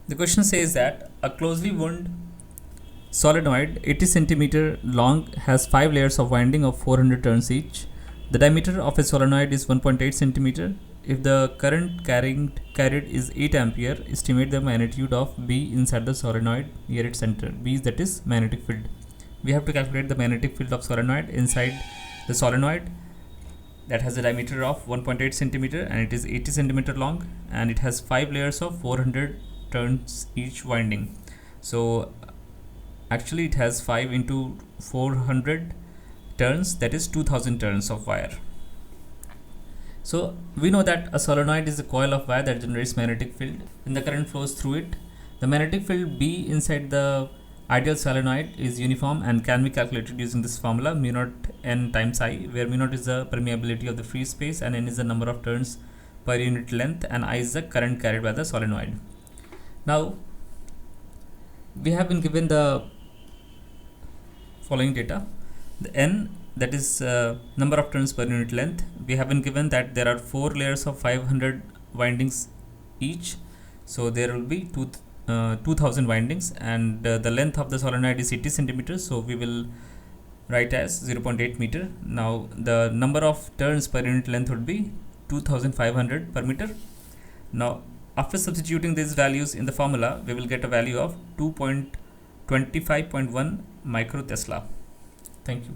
The question says that a closely wound solenoid 80 centimeter long has 5 layers of winding of 400 turns each. The diameter of a solenoid is 1.8 centimeter. If the current carried is 8 ampere, estimate the magnitude of B inside the solenoid near its center. B is, that is, magnetic field. We have to calculate the magnetic field of solenoid inside the solenoid that has a diameter of 1.8 centimeter and it is 80 centimeter long, and it has 5 layers of 400 turns each winding. So actually it has 5 into 400 turns, that is 2000 turns of wire. So we know that a solenoid is a coil of wire that generates magnetic field. When the current flows through it, the magnetic field B inside the ideal solenoid is uniform and can be calculated using this formula mu naught n times I, where mu naught is the permeability of the free space and n is the number of turns per unit length and I is the current carried by the solenoid. Now we have been given the following data. The n, that is number of turns per unit length. We have been given that there are 4 layers of 500 windings each, so there will be 2000 windings, and the length of the solenoid is 80 centimeters, so we will write as 0.8 meter. Now the number of turns per unit length would be 2500 per meter. Now after substituting these values in the formula, we will get a value of 2.25.1 micro Tesla. Thank you.